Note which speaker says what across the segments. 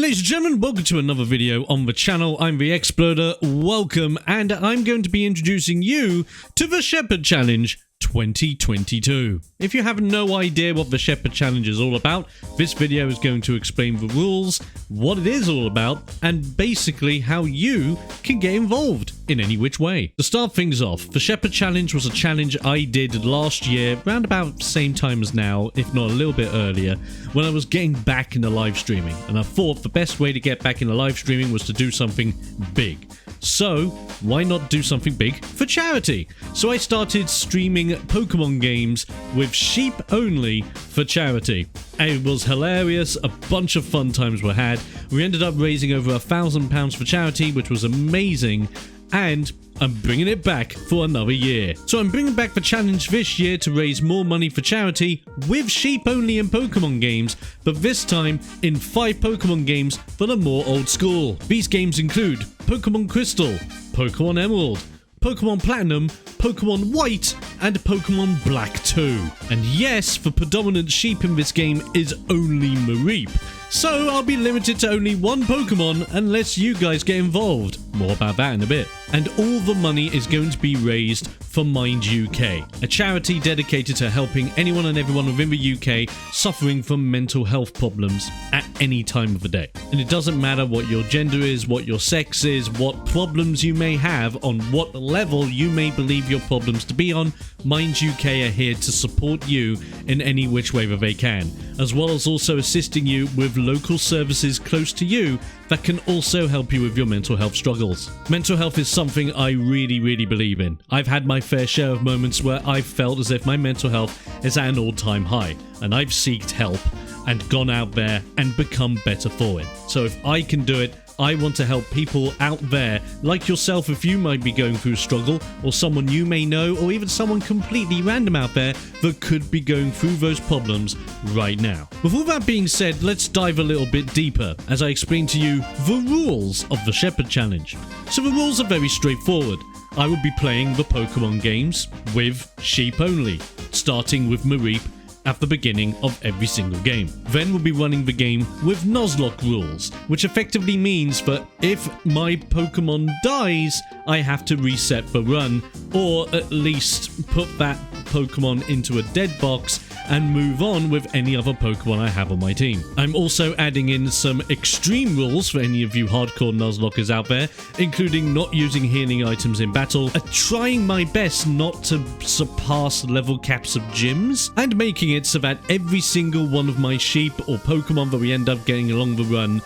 Speaker 1: Ladies and gentlemen, welcome to another video on the channel. I'm TheXploder, welcome, and I'm going to be introducing you to the Shepherd Challenge 2022. If you have no idea what the Shepherd Challenge is all about, this video is going to explain the rules, what it is all about, and basically how you can get involved in any which way. To start things off, the Shepherd Challenge was a challenge I did last year, around about the same time as now, if not a little bit earlier, when I was getting back into live streaming, and I thought the best way to get back into live streaming was to do something big. So, why not do something big for charity? So I started streaming Pokemon games with sheep only for charity. It was hilarious, a bunch of fun times were had. We ended up raising over £1,000 for charity, which was amazing, and I'm bringing it back for another year. So I'm bringing back the challenge this year to raise more money for charity with sheep only in Pokemon games, but this time in 5 Pokemon games that are more old school. These games include Pokemon Crystal, Pokemon Emerald, Pokemon Platinum, Pokemon White, and Pokemon Black 2. And yes, the predominant sheep in this game is only Mareep. So I'll be limited to only one Pokemon unless you guys get involved. More about that in a bit. And all the money is going to be raised for Mind UK, a charity dedicated to helping anyone and everyone within the UK suffering from mental health problems at any time of the day. And it doesn't matter what your gender is, what your sex is, what problems you may have, on what level you may believe your problems to be on, Mind UK are here to support you in any which way that they can, as well as also assisting you with local services close to you that can also help you with your mental health struggles. Mental health is something I really believe in. I've had my fair share of moments where I've felt as if my mental health is at an all-time high, and I've sought help and gone out there and become better for it. So if I can do it, I want to help people out there, like yourself if you might be going through a struggle, or someone you may know, or even someone completely random out there that could be going through those problems right now. With all that being said, let's dive a little bit deeper as I explain to you the rules of the Shepherd Challenge. So the rules are very straightforward. I will be playing the Pokemon games with sheep only, starting with Mareep at the beginning of every single game. Then we'll be running the game with Nuzlocke rules, which effectively means that if my Pokemon dies, I have to reset the run, or at least put that Pokemon into a dead box and move on with any other Pokemon I have on my team. I'm also adding in some extreme rules for any of you hardcore Nuzlockers out there, including not using healing items in battle, trying my best not to surpass level caps of gyms, and making it so that every single one of my sheep or Pokemon that we end up getting along the run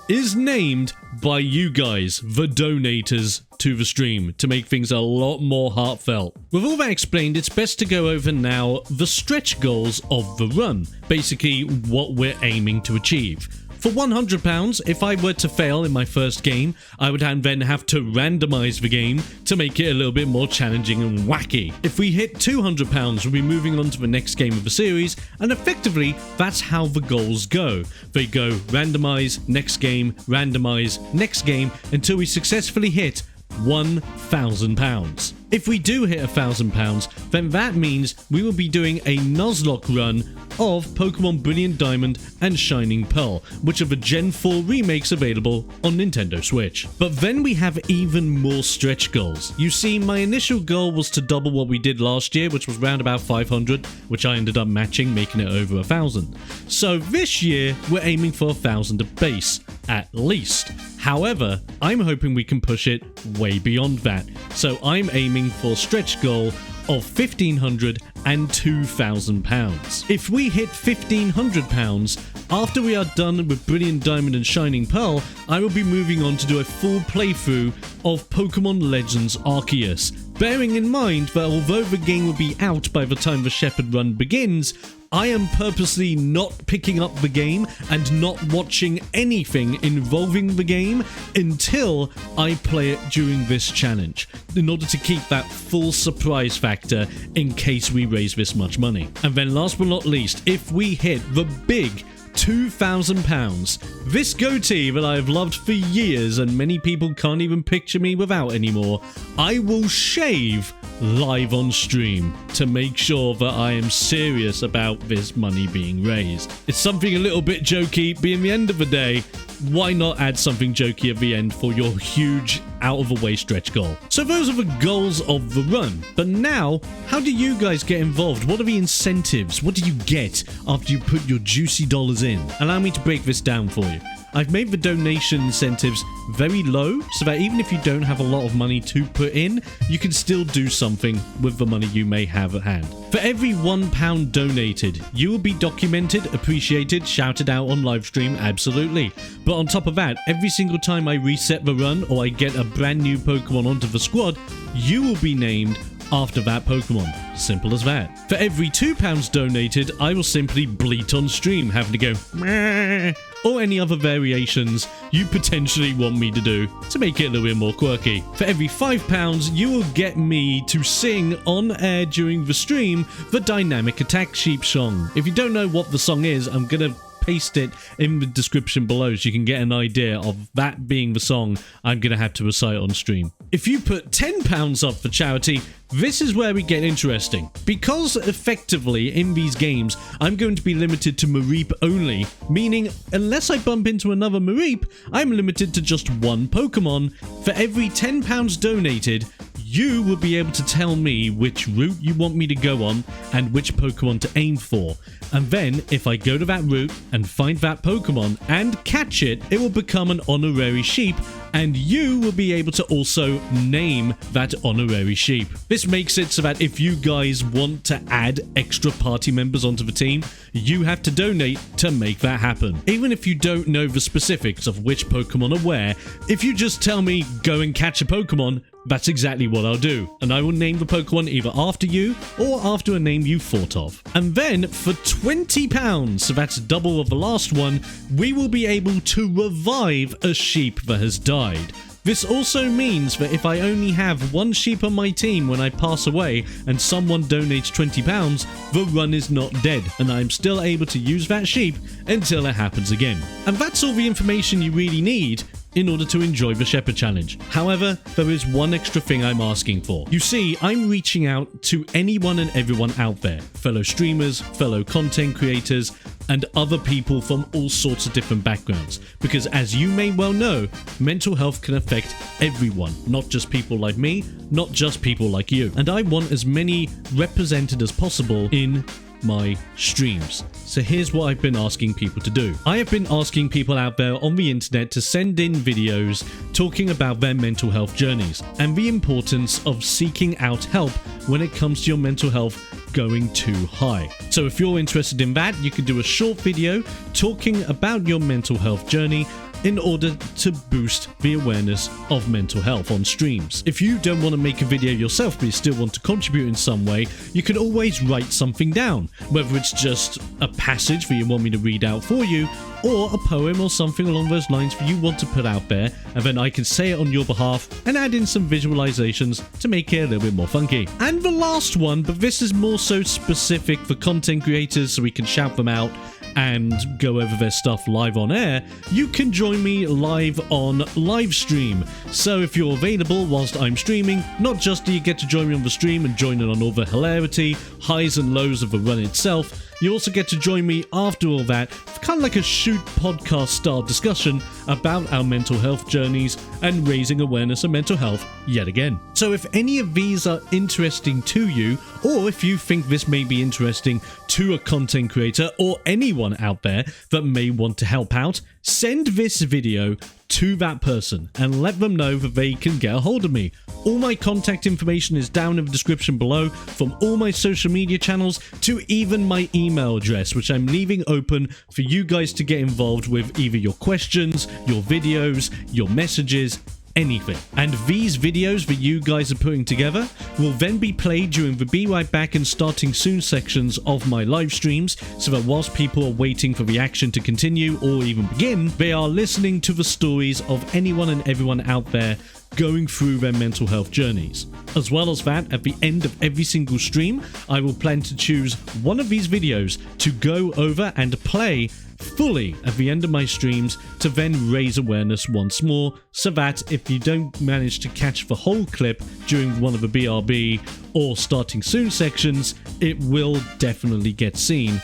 Speaker 1: is named by you guys, the donators to the stream, to make things a lot more heartfelt. With all that explained, it's best to go over now the stretch goals of the run, basically what we're aiming to achieve. For £100, if I were to fail in my first game, I would then have to randomize the game to make it a little bit more challenging and wacky. If we hit £200, we'll be moving on to the next game of the series, and effectively, that's how the goals go. They go randomize, next game, next game, until we successfully hit £1,000. If we do hit £1,000, then that means we will be doing a Nuzlocke run of Pokemon Brilliant Diamond and Shining Pearl, which are the Gen 4 remakes available on Nintendo Switch. But then we have even more stretch goals. You see, my initial goal was to double what we did last year, which was around about 500, which I ended up matching, making it over 1,000. So this year, we're aiming for 1,000 a base, at least. However, I'm hoping we can push it way beyond that. So I'm aiming for a stretch goal of £1,500 and £2,000. If we hit £1,500, after we are done with Brilliant Diamond and Shining Pearl, I will be moving on to do a full playthrough of Pokemon Legends Arceus, bearing in mind that although the game will be out by the time the Shepherd run begins, I am purposely not picking up the game and not watching anything involving the game until I play it during this challenge, in order to keep that full surprise factor in case we raise this much money. And then last but not least, if we hit the big £2,000, this goatee that I have loved for years and many people can't even picture me without anymore, I will shave live on stream to make sure that I am serious about this money being raised. It's something a little bit jokey, but in the end of the day, why not add something jokey at the end for your huge out-of-the-way stretch goal? So those are the goals of the run. But now, how do you guys get involved? What are the incentives? What do you get after you put your juicy dollars in? Allow me to break this down for you. I've made the donation incentives very low so that even if you don't have a lot of money to put in, you can still do something with the money you may have at hand. For every £1 donated, you will be documented, appreciated, shouted out on Livestream, absolutely. But on top of that, every single time I reset the run or I get a brand new Pokemon onto the squad, you will be named after that Pokemon. Simple as that. For every £2 donated, I will simply bleat on stream, having to go meh, or any other variations you potentially want me to do to make it a little bit more quirky. For every £5, you will get me to sing on air during the stream the Dynamic Attack Sheep song. If you don't know what the song is, I'm gonna paste it in the description below so you can get an idea of that being the song I'm going to have to recite on stream. If you put £10 up for charity, this is where we get interesting. Because effectively in these games, I'm going to be limited to Mareep only, meaning unless I bump into another Mareep, I'm limited to just one Pokemon. For every £10 donated, you will be able to tell me which route you want me to go on and which Pokemon to aim for. And then, if I go to that route and find that Pokemon and catch it, it will become an honorary sheep, and you will be able to also name that honorary sheep. This makes it so that if you guys want to add extra party members onto the team, you have to donate to make that happen. Even if you don't know the specifics of which Pokemon are where, if you just tell me, go and catch a Pokemon, that's exactly what I'll do, and I will name the Pokemon either after you or after a name you thought of. And then for £20, so that's double of the last one, we will be able to revive a sheep that has died. This also means that if I only have one sheep on my team when I pass away and someone donates £20, the run is not dead, and I'm still able to use that sheep until it happens again. And that's all the information you really need in order to enjoy the Shepherd Challenge. However, there is one extra thing I'm asking for. You see, I'm reaching out to anyone and everyone out there, fellow streamers, fellow content creators, and other people from all sorts of different backgrounds. Because as you may well know, mental health can affect everyone, not just people like me, not just people like you. And I want as many represented as possible in my streams. So here's what I've been asking people to do. I have been asking people out there on the internet to send in videos talking about their mental health journeys and the importance of seeking out help when it comes to your mental health going too high. So if you're interested in that, you can do a short video talking about your mental health journey in order to boost the awareness of mental health on streams. If you don't want to make a video yourself but you still want to contribute in some way, you can always write something down, whether it's just a passage that you want me to read out for you, or a poem or something along those lines that you want to put out there, and then I can say it on your behalf and add in some visualizations to make it a little bit more funky. And the last one, but this is more so specific for content creators so we can shout them out and go over their stuff live on air, you can join me live on Livestream. So if you're available whilst I'm streaming, not just do you get to join me on the stream and join in on all the hilarity, highs and lows of the run itself, you also get to join me after all that for kind of like a shoot podcast style discussion about our mental health journeys and raising awareness of mental health yet again. So if any of these are interesting to you, or if you think this may be interesting to a content creator or anyone out there that may want to help out, send this video to that person and let them know that they can get a hold of me. All my contact information is down in the description below, from all my social media channels to even my email address, which I'm leaving open for you guys to get involved with either your questions, your videos, your messages, anything. And these videos that you guys are putting together will then be played during the Be Right Back and Starting Soon sections of my live streams, so that whilst people are waiting for the action to continue or even begin, they are listening to the stories of anyone and everyone out there going through their mental health journeys. As well as that, at the end of every single stream, I will plan to choose one of these videos to go over and play fully at the end of my streams to then raise awareness once more, so that if you don't manage to catch the whole clip during one of the BRB or Starting Soon sections, it will definitely get seen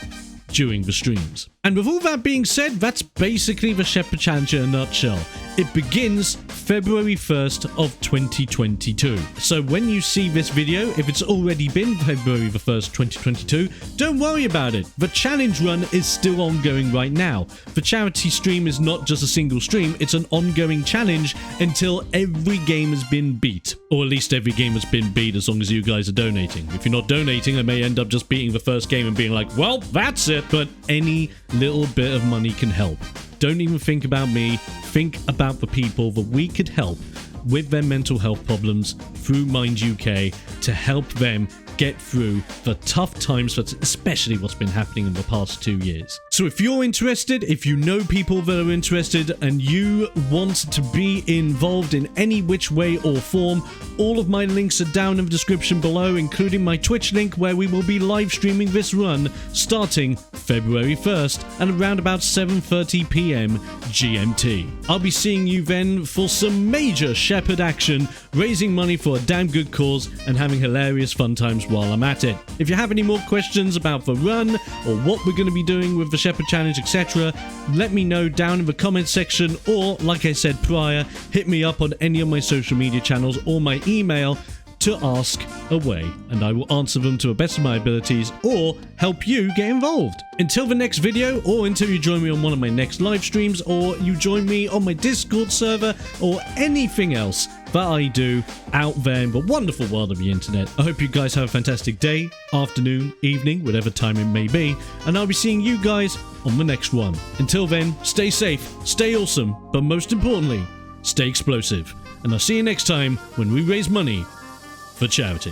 Speaker 1: during the streams. And with all that being said, that's basically the Shepherd Challenge in a nutshell. It begins February 1st of 2022. So when you see this video, if it's already been February the 1st, 2022, don't worry about it. The challenge run is still ongoing right now. The charity stream is not just a single stream, it's an ongoing challenge until every game has been beat. Or at least every game has been beat as long as you guys are donating. If you're not donating, I may end up just beating the first game and being like, well, that's it. But any little bit of money can help. Don't even think about me. Think about the people that we could help with their mental health problems through Mind UK to help them get through the tough times, that's especially what's been happening in the past 2 years. So if you're interested, if you know people that are interested and you want to be involved in any which way or form, all of my links are down in the description below, including my Twitch link where we will be live streaming this run starting February 1st at around about 7:30 p.m. GMT. I'll be seeing you then for some major Shepherd action, raising money for a damn good cause and having hilarious fun times while I'm at it. If you have any more questions about the run or what we're going to be doing with the Shepherd Challenge, etc., let me know down in the comments section, or like I said prior, hit me up on any of my social media channels or my email to ask away, and I will answer them to the best of my abilities or help you get involved. Until the next video, or until you join me on one of my next live streams, or you join me on my Discord server, or anything else that I do out there in the wonderful world of the internet, I hope you guys have a fantastic day, afternoon, evening, whatever time it may be, and I'll be seeing you guys on the next one. Until then, stay safe, stay awesome, but most importantly, stay explosive. And I'll see you next time when we raise money for charity.